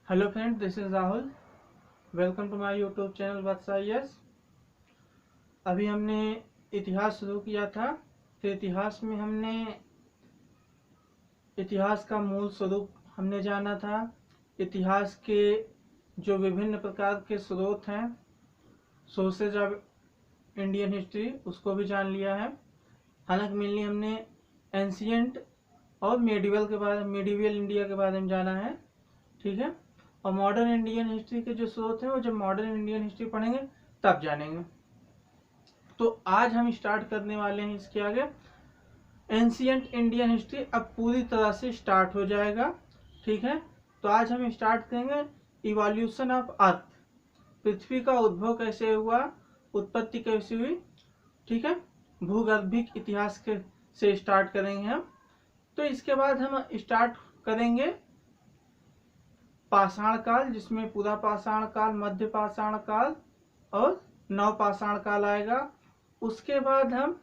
Hello friend, this is Rahul. Welcome to my YouTube channel Vats. अभी हमने इतिहास शुरू किया था। तो इतिहास में हमने इतिहास का मूल स्वरूप हमने जाना था। इतिहास के जो विभिन्न प्रकार के स्रोत हैं, सोर्सेज ऑफ इंडियन हिस्ट्री, उसको भी जान लिया है। हालांकि मेनली हमने एंशियंट और मेडिवल इंडिया के बारे में जाना है, ठीक है। और मॉडर्न इंडियन हिस्ट्री के जो स्रोत हैं वो जब मॉडर्न इंडियन हिस्ट्री पढ़ेंगे तब जानेंगे। तो आज हम स्टार्ट करने वाले हैं इसके आगे एंशियंट इंडियन हिस्ट्री। अब पूरी तरह से स्टार्ट हो जाएगा, ठीक है। तो आज हम स्टार्ट करेंगे इवोल्यूशन ऑफ अर्थ, पृथ्वी का उद्भव कैसे हुआ, उत्पत्ति कैसे हुई, ठीक है। भूगर्भिक इतिहास के से स्टार्ट करेंगे हम। तो इसके बाद हम स्टार्ट करेंगे पाषाण काल, जिसमें पूरा पाषाण काल, मध्य पाषाण काल और नव पाषाण काल आएगा। उसके बाद हम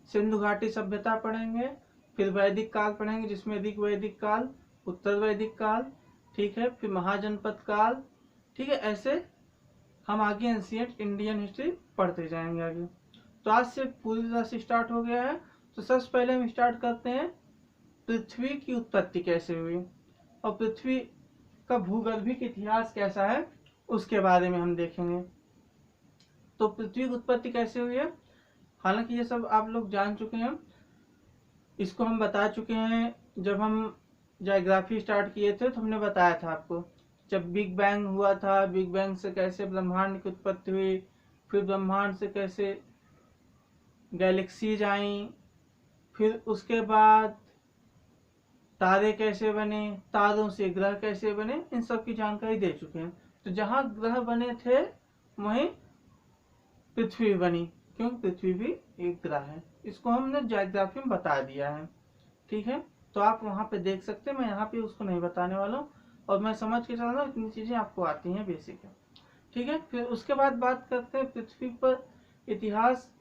सिंधु घाटी सभ्यता पढ़ेंगे, फिर वैदिक काल पढ़ेंगे जिसमें ऋग वैदिक काल, उत्तर वैदिक काल, ठीक है, फिर महाजनपद काल, ठीक है। ऐसे हम आगे एंशिएंट इंडियन हिस्ट्री पढ़ते जाएंगे आगे। तो आज से पूरी तरह से स्टार्ट हो गया है। तो सबसे पहले हम स्टार्ट करते हैं पृथ्वी की उत्पत्ति कैसे हुई और पृथ्वी का भूगर्भिक इतिहास कैसा है उसके बारे में हम देखेंगे। तो पृथ्वी की उत्पत्ति कैसे हुई है, हालांकि ये सब आप लोग जान चुके हैं, इसको हम बता चुके हैं। जब हम ज्योग्राफी स्टार्ट किए थे तो हमने बताया था आपको, जब बिग बैंग हुआ था, बिग बैंग से कैसे ब्रह्मांड की उत्पत्ति हुई, फिर ब्रह्मांड से कैसे गैलेक्सीज आई, फिर उसके बाद तारे कैसे बने, तारों से ग्रह कैसे बने, इन सब की जानकारी दे चुके हैं। तो जहां ग्रह बने थे वहीं पृथ्वी बनी, क्योंकि पृथ्वी भी एक ग्रह है। इसको हमने ज्योग्राफी में बता दिया है, ठीक है। तो आप वहां पे देख सकते हैं, मैं यहाँ पे उसको नहीं बताने वाला हूँ और मैं समझ के चल रहा हूँ, इतनी चीजें आपको आती हैं, बेसिक है, ठीक है। फिर उसके बाद बात करते हैं पृथ्वी पर इतिहास।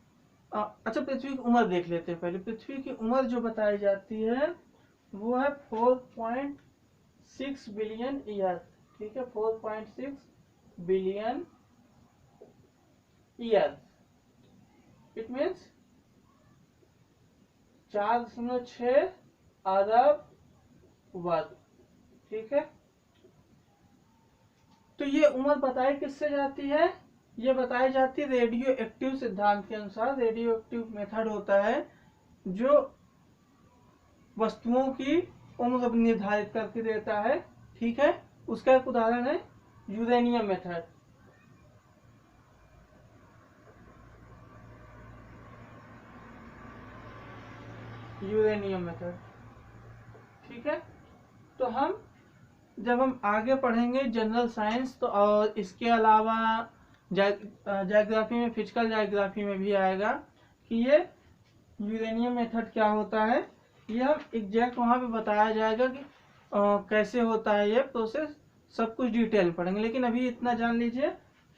अच्छा, पृथ्वी की उम्र देख लेते हैं पहले। पृथ्वी की उम्र जो बताई जाती है वो है 4.6 बिलियन ईयर, ठीक है, 4.6 बिलियन ईयर। इट मीन्स 4.6 अरब वर्ष, ठीक है। तो ये उम्र बताई किससे जाती है, ये बताई जाती है रेडियो एक्टिव सिद्धांत के अनुसार। रेडियो एक्टिव मेथड होता है जो वस्तुओं की उम्र निर्धारित करके देता है, ठीक है। उसका एक उदाहरण है यूरेनियम मेथड। यूरेनियम मेथड, ठीक है। तो जब हम आगे पढ़ेंगे जनरल साइंस तो, और इसके अलावा ज्योग्राफी में, फिजिकल ज्योग्राफी में भी आएगा कि ये यूरेनियम मेथड क्या होता है। ये हम एग्जैक्ट वहां पे बताया जाएगा कि कैसे होता है ये प्रोसेस, सब कुछ डिटेल में पढ़ेंगे। लेकिन अभी इतना जान लीजिए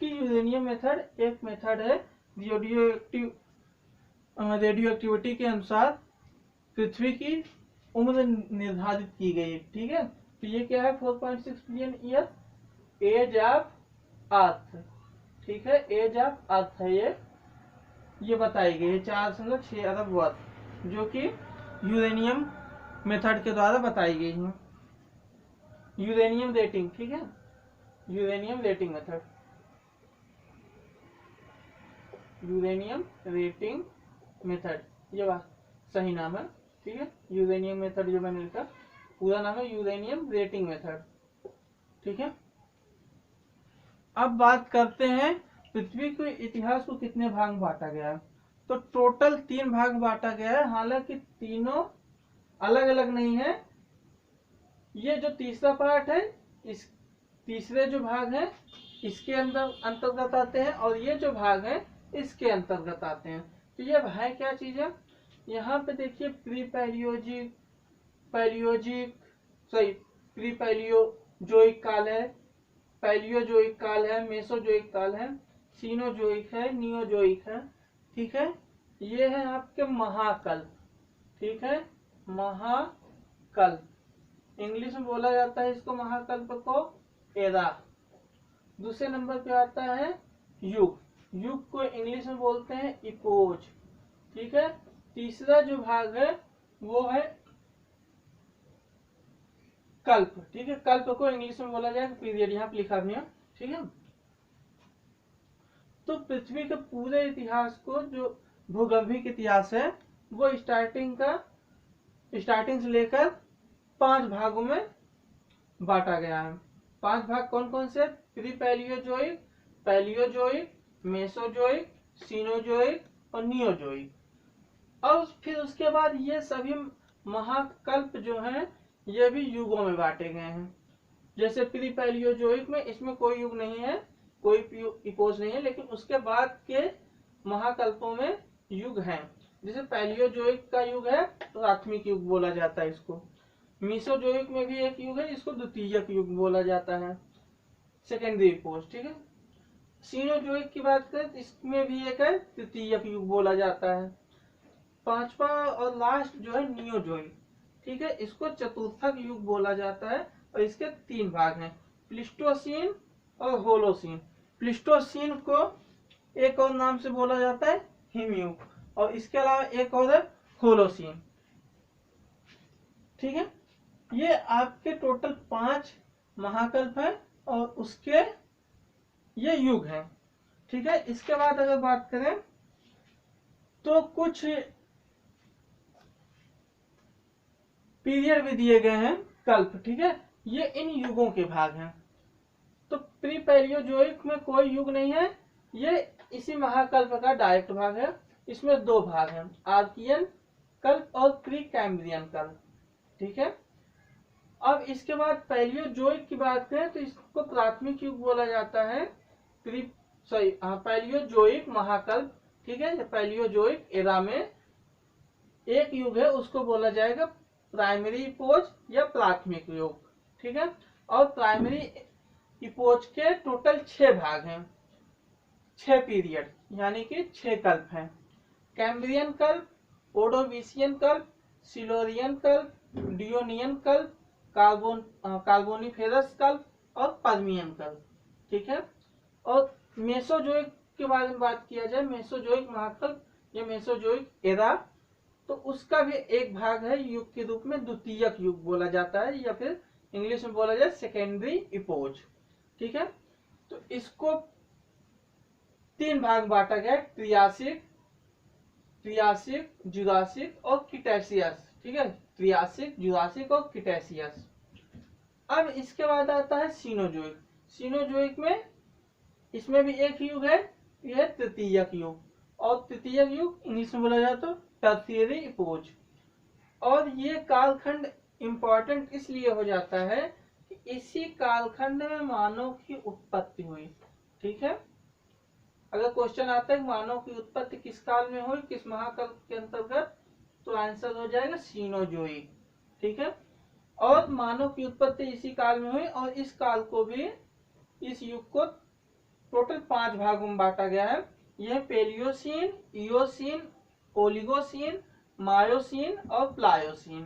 कि यूरेनियम मेथड एक मेथड है रेडियो एक्टिविटी के अनुसार पृथ्वी की उम्र निर्धारित की गई है, ठीक है। तो ये क्या है, 4.6 billion year, age of Earth, ठीक है, एज ऑफ अर्थ है ये बताई गई है 4.6 अरब वर्ष, जो कि यूरेनियम मेथड के द्वारा बताई गई है। यूरेनियम रेटिंग, ठीक है, uranium rating method, uranium rating method, ये बात सही नाम है, ठीक है। यूरेनियम मेथड जो मैंने लिखा पूरा नाम है यूरेनियम रेटिंग मेथड, ठीक है। अब बात करते हैं पृथ्वी के इतिहास को कितने भाग में बांटा गया है। तो टोटल 3 भाग बांटा गया है, हालांकि तीनों अलग अलग नहीं है। ये जो तीसरा पार्ट है, इस तीसरे जो भाग है इसके अंतर्गत आते हैं, और ये जो भाग है इसके अंतर्गत आते हैं। तो ये है क्या चीज है, यहाँ पे देखिए प्री पैलियोजोइक काल है, पैलियोजोइक काल है, मेसोजोइक काल है, सीनोजोइक है, नियोजोइक है, ठीक है। ये है आपके महाकल, ठीक है, महाकल, इंग्लिश में बोला जाता है इसको महाकल्प को एरा। दूसरे नंबर पे आता है युग, युग को इंग्लिश में बोलते हैं इपोज, ठीक है। तीसरा जो भाग है वो है कल्प, ठीक है। कल्प को इंग्लिश में बोला जाएगा पीरियड, यहाँ पे लिखा भी है, ठीक है। तो पृथ्वी के पूरे इतिहास को, जो भूगर्भिक इतिहास है, वो स्टार्टिंग से लेकर 5 भागों में बांटा गया है। 5 भाग कौन कौन से? Pre Palaeozoic, Palaeozoic, Mesozoic, Cenozoic और नियोजोइक। और फिर उसके बाद ये सभी महाकल्प जो हैं ये भी युगों में बांटे गए हैं। जैसे प्री पैलियोजोइक में इसमें कोई युग नहीं है, कोई इपोज नहीं है, लेकिन उसके बाद के महाकल्पों में युग हैं। जैसे पैलियोजोइक का युग है प्राथमिक युग बोला जाता है इसको। मीसोजोइक में भी एक युग है, इसको द्वितीयक युग बोला जाता है, सेकेंडरी इपोज, ठीक है। सीनोजोइक की बात करें तो इसमें भी एक है तृतीयक युग बोला जाता है। पांचवा और लास्ट जो है नियोजोइक, ठीक है, इसको चतुर्थक युग बोला जाता है और इसके 3 भाग हैं, प्लिस्टोसीन और होलोसीन। प्लिस्टोसीन को एक और नाम से बोला जाता है हिमयुग, और इसके अलावा एक और है होलोसीन, ठीक है। ये आपके टोटल 5 महाकल्प है और उसके ये युग हैं, ठीक है। इसके बाद अगर बात करें तो कुछ पीरियड भी दिए गए हैं कल्प, ठीक है। ये इन युगों के भाग हैं। तो प्री पैलियोजोइक में कोई युग नहीं है, ये इसी महाकल्प का डायरेक्ट भाग है। इसमें 2 भाग हैं, आर्कियन कल्प और प्री कैम्ब्रियन कल्प, ठीक है। अब इसके बाद पैलियोजोइक की बात करें तो इसको प्राथमिक युग बोला जाता है, पैलियोजोइक महाकल्प, ठीक है। पैलियोजोइक एरा में एक युग है उसको बोला जाएगा प्राइमरी इपोज या प्राथमिक युग, ठीक है। और प्राइमरी इपोज के टोटल 6 भाग हैं, 6 पीरियड, यानी कि 6 कल्प हैं। कैम्ब्रियन कल्प, ओडोविशियन कल्प, सिलोरियन कल्प, डियोनियन कल्प, कार्बोनिफेरस कल्प और पर्मियन कल्प, ठीक है। और मेसोजोइक के बारे में बात किया जाए, मेसोजोइक महाकल्प या मेसोजोइक एरा, तो उसका भी एक भाग है युग के रूप में द्वितीयक युग बोला जाता है, या फिर इंग्लिश में बोला जाए सेकेंडरी इपोज, ठीक है। तो इसको 3 भाग बांटा गया, ट्रियासिक, जुरासिक और क्रिटेशियस, ठीक है। ट्रियासिक, जुरासिक और क्रिटेशियस। अब इसके बाद आता है सीनोजोइक। सीनोजोइक में इसमें भी एक युग है, यह तृतीयक युग, और तृतीयक युग इंग्लिश में बोला जाए तो टर्शियरी इपोज। और ये कालखंड इंपॉर्टेंट इसलिए हो जाता है कि इसी कालखंड में मानव की उत्पत्ति हुई, ठीक है। अगर क्वेश्चन आता है मानव की उत्पत्ति किस काल में हुई, किस महाकल्प के अंतर्गत, तो आंसर हो जाएगा सीनोजोइक, ठीक है। और मानव की उत्पत्ति इसी काल में हुई, और इस काल को भी, इस युग को टोटल 5 भागों में बांटा गया है। यह पेलियोसीन, इयोसीन, ओलिगोसीन, मायोसीन और प्लायोसीन,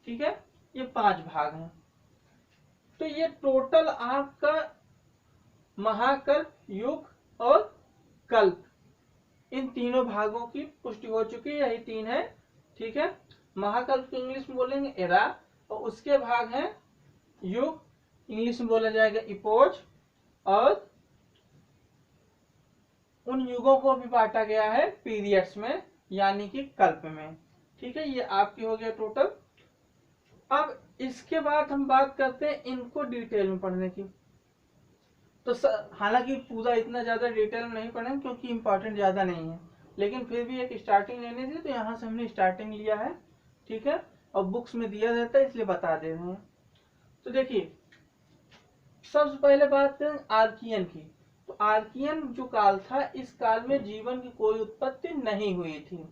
ठीक है। ये 5 भाग हैं। तो ये टोटल आपका महाकल्प, युग और कल्प, इन तीनों भागों की पुष्टि हो चुकी है, यही 3 है, ठीक है। महाकल्प को इंग्लिश में बोलेंगे एरा, और उसके भाग हैं युग, इंग्लिश में बोला जाएगा इपोज, और उन युगों को भी बांटा गया है पीरियड्स में, यानी कि कल्प में, ठीक है। ये आपकी हो गया टोटल। अब इसके बाद हम बात करते हैं इनको डिटेल में पढ़ने की। तो हालांकि पूरा इतना ज्यादा डिटेल में नहीं पढ़ेंगे क्योंकि इंपॉर्टेंट ज्यादा नहीं है, लेकिन फिर भी एक स्टार्टिंग लेनी थी तो यहाँ से हमने स्टार्टिंग लिया है, ठीक है। और बुक्स में दिया रहता है इसलिए बता दे रहे हैं। तो देखिए, सबसे पहले बात करें आर्कियन की। तो आर्कियन जो काल था, इस काल में जीवन की कोई उत्पत्ति नहीं हुई थी,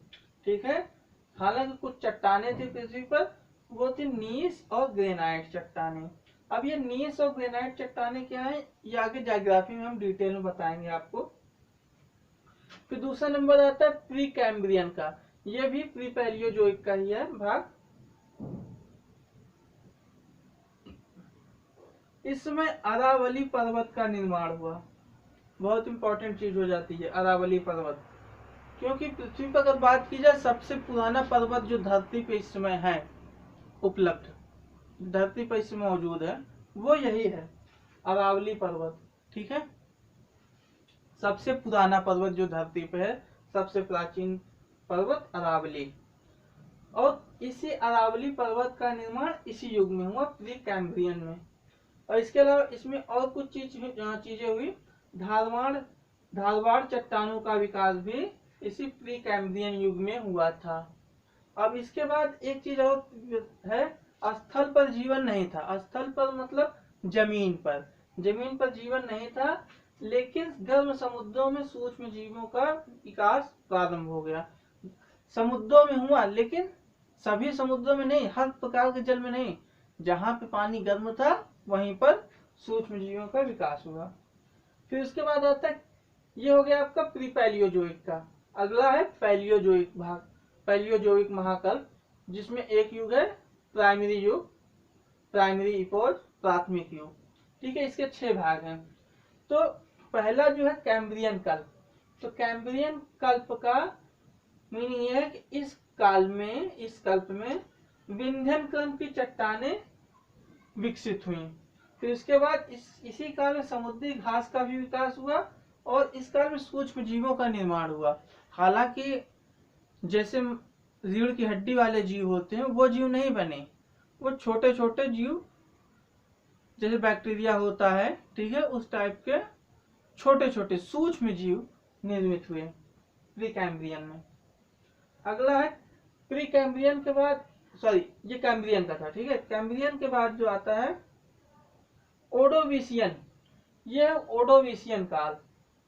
ठीक है। हालांकि कुछ चट्टाने थी पृथ्वी पर, वो थी नीस और ग्रेनाइट चट्टाने। अब ये नीस और ग्रेनाइट चट्टाने क्या है, ये आगे ज्योग्राफी में हम डिटेल में बताएंगे आपको। फिर दूसरा नंबर आता है प्री कैम्ब्रियन का, ये भी प्री पैलियोजोइक का ही है भाग। इस समय अरावली पर्वत का निर्माण हुआ। बहुत इंपॉर्टेंट चीज हो जाती है अरावली पर्वत, क्योंकि पृथ्वी पर अगर बात की जाए सबसे पुराना पर्वत जो धरती पे इस समय है उपलब्ध, धरती पर इस समय मौजूद है, वो यही है अरावली पर्वत। ठीक है, सबसे पुराना पर्वत जो धरती पे है, सबसे प्राचीन पर्वत अरावली। और इसी अरावली पर्वत का निर्माण इसी युग में हुआ, प्री कैम्ब्रियन में। और इसके अलावा इसमें और कुछ चीजें हुई। धारवाड़ चट्टानों का विकास भी इसी प्री कैम्ब्रियन युग में हुआ था। अब इसके बाद एक चीज और है, स्थल पर जीवन नहीं था। स्थल पर मतलब जमीन पर जीवन नहीं था, लेकिन गर्म समुद्रों में सूक्ष्म जीवों का विकास प्रारंभ हो गया। समुद्रों में हुआ, लेकिन सभी समुद्रों में नहीं, हर प्रकार के जल में नहीं। जहां पे पानी गर्म था वहीं पर सूक्ष्म जीवों का विकास हुआ। फिर उसके बाद आता है, ये हो गया आपका प्री पैलियोजोइक का। अगला है पैलियोजोइक भाग, पैलियोजोइक महाकल्प, जिसमें एक युग है प्राइमरी युग, प्राइमरी इपोज, प्राथमिक युग। ठीक है, इसके 6 भाग हैं। तो पहला जो है कैम्ब्रियन कल्प। तो कैम्ब्रियन कल्प का मीनिंग ये है कि इस कल्प में विंध्यन क्रम की चट्टानें विकसित हुई। फिर इसके बाद इसी काल में समुद्री घास का भी विकास हुआ, और इस काल में सूक्ष्म जीवों का निर्माण हुआ। हालांकि जैसे रीढ़ की हड्डी वाले जीव होते हैं वो जीव नहीं बने, वो छोटे छोटे जीव जैसे बैक्टीरिया होता है, ठीक है, उस टाइप के छोटे छोटे सूक्ष्म जीव निर्मित हुए प्री कैम्ब्रियन में। अगला है प्री कैम्ब्रियन के बाद, सॉरी ये कैम्ब्रियन का था। ठीक है, कैम्ब्रियन के बाद जो आता है ओडोविशियन। ये ओडोविशियन काल।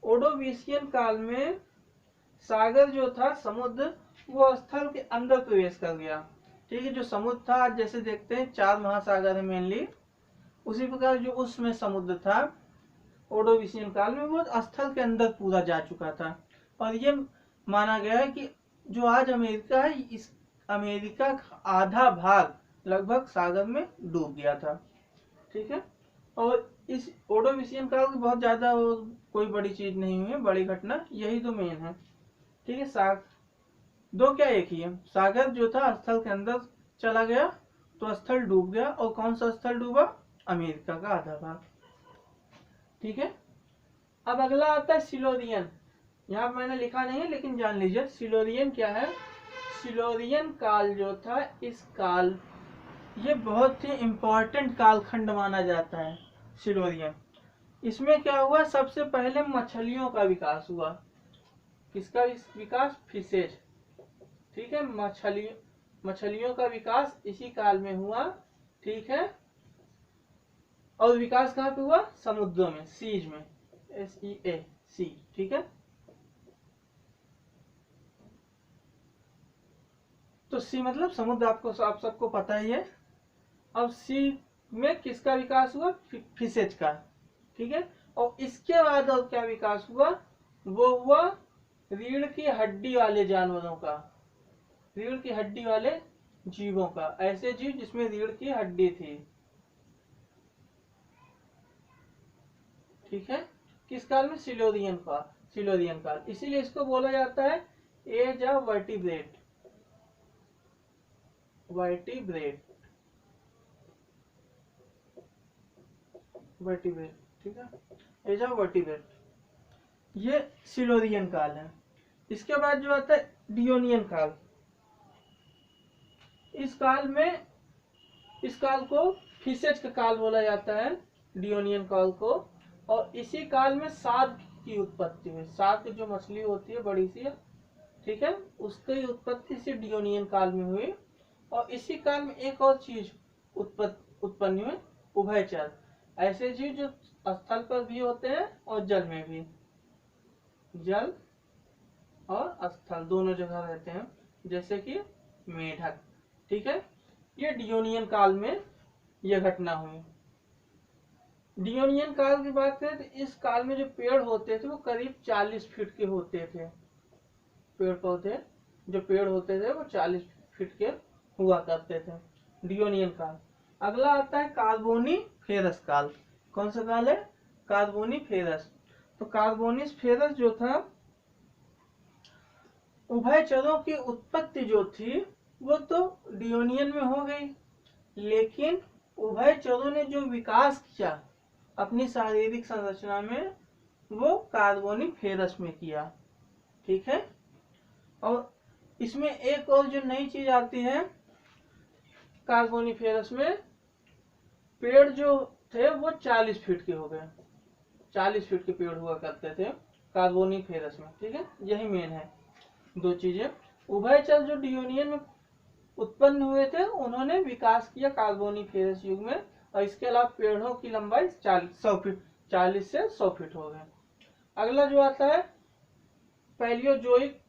ओडोविशियन काल में सागर जो था, समुद्र, वो स्थल के अंदर प्रवेश कर गया। ठीक है, जो समुद्र था, जैसे देखते हैं 4 महासागर है मेनली, उसी प्रकार जो उसमें समुद्र था ओडोविशियन काल में, वो स्थल के अंदर पूरा जा चुका था। और ये माना गया है कि जो आज अमेरिका है, इस अमेरिका का आधा भाग लगभग सागर में डूब गया था। ठीक है, और इस ओडोविशियन काल की बहुत ज्यादा कोई बड़ी चीज नहीं हुई है, बड़ी घटना यही तो मेन है। ठीक है, दो क्या एक ही है। सागर जो था स्थल के अंदर चला गया तो स्थल डूब गया, और कौन सा स्थल डूबा? अमेरिका का आधा भाग। ठीक है, अब अगला आता है सिलोरियन। यहाँ मैंने लिखा नहीं है लेकिन जान लीजिए सिलोरियन क्या है। सिलोरियन काल जो था, इस काल, ये बहुत ही इंपॉर्टेंट कालखंड माना जाता है सिलोरियन। इसमें क्या हुआ, सबसे पहले मछलियों का विकास हुआ। किसका विकास? फिशेज। ठीक है, मछलियों का विकास इसी काल में हुआ। ठीक है, और विकास कहाँ पे हुआ? समुद्रों में, सीज में, SEA, सी। ठीक है, तो सी मतलब समुद्र, आप सबको पता ही है। अब सी में किसका विकास हुआ? फिशेज का। ठीक है, और इसके बाद और क्या विकास हुआ? वो हुआ रीढ़ की हड्डी वाले जानवरों का, रीढ़ की हड्डी वाले जीवों का, ऐसे जीव जिसमें रीढ़ की हड्डी थी। ठीक है, किस काल में? सिलोरियन काल। इसीलिए इसको बोला जाता है एज ऑफ वर्टिब्रेट। ठीक है, एज ऑफ वर्टिब्रेट, ये सिलोरियन काल है। इसके बाद जो आता है डियोनियन काल। इस काल को फिशेज का काल बोला जाता है, डियोनियन काल को। और इसी काल में शार्क की उत्पत्ति हुई। शार्क जो मछली होती है बड़ी सी, ठीक है, उसकी उत्पत्ति इसी डियोनियन काल में हुई। और इसी काल में एक और चीज उत्पन्न हुई, उभयचर, ऐसे जीव जो स्थल पर भी होते हैं और जल में भी, जल और स्थल दोनों जगह रहते हैं, जैसे कि मेढक। ठीक है, ये डियोनियन काल में यह घटना हुई। डियोनियन काल की बात करें तो इस काल में जो पेड़ होते थे वो करीब 40 फीट के होते थे। पेड़ पौधे जो पेड़ होते थे वो 40 फीट के हुआ करते थे, डियोनियन काल। अगला आता है कार्बोनीफेरस काल। कौन सा काल है? कार्बोनिफेरस। तो कार्बोनिफेरस जो था, उभयचरों की उत्पत्ति जो थी वो तो डियोनियन में हो गई, लेकिन उभयचरों ने जो विकास किया अपनी शारीरिक संरचना में वो कार्बोनिफेरस में किया। ठीक है। और इसमें एक और जो नई चीज आती है कार्बोनिफेरस में, पेड़ जो थे वो 40 फीट के हो गए। 40 फीट के पेड़ हुआ करते थे कार्बोनिफेरस में। ठीक है, यही मेन है दो चीजें। उभयचर जो डियोनियन में उत्पन्न हुए थे उन्होंने विकास किया कार्बोनिफेरस युग में, और इसके अलावा पेड़ों की लंबाई 40 से 100 फीट हो गए। अगला जो आता है पैलियोजोइक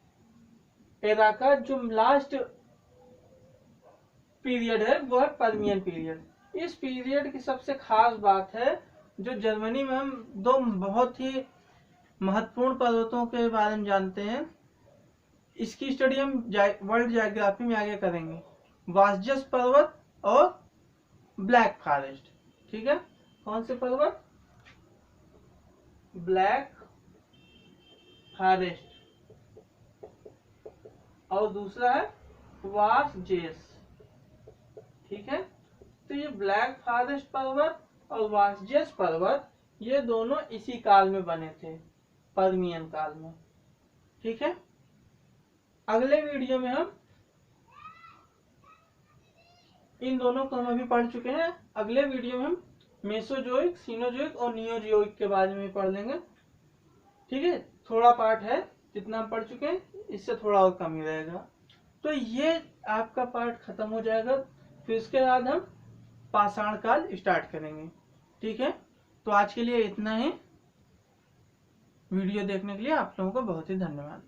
एरा का जो लास्ट पीरियड है वो है पर्मियन पीरियड। इस पीरियड की सबसे खास बात है जो जर्मनी में हम दो बहुत ही महत्वपूर्ण पर्वतों के बारे में जानते हैं, इसकी स्टडी हम वर्ल्ड ज्योग्राफी में आगे करेंगे, वासजस पर्वत और ब्लैक फॉरेस्ट। ठीक है, कौन से पर्वत? ब्लैक फॉरेस्ट, और दूसरा है वासजेस। ठीक है, तो ये ब्लैक फॉरेस्ट पर्वत और वासजेस पर्वत ये दोनों इसी काल में बने थे, पर्मियन काल में। ठीक है, अगले वीडियो में हम इन दोनों को हम अभी पढ़ चुके हैं, अगले वीडियो में हम मेसोजोइक, सीनोजोइक और नियोजोइक के बारे में पढ़ लेंगे। ठीक है, थोड़ा पार्ट है, जितना हम पढ़ चुके हैं इससे थोड़ा और कम ही रहेगा। तो ये आपका पार्ट खत्म हो जाएगा, फिर उसके बाद हम पाषाण काल स्टार्ट करेंगे। ठीक है, तो आज के लिए इतना ही। वीडियो देखने के लिए आप लोगों को बहुत ही धन्यवाद।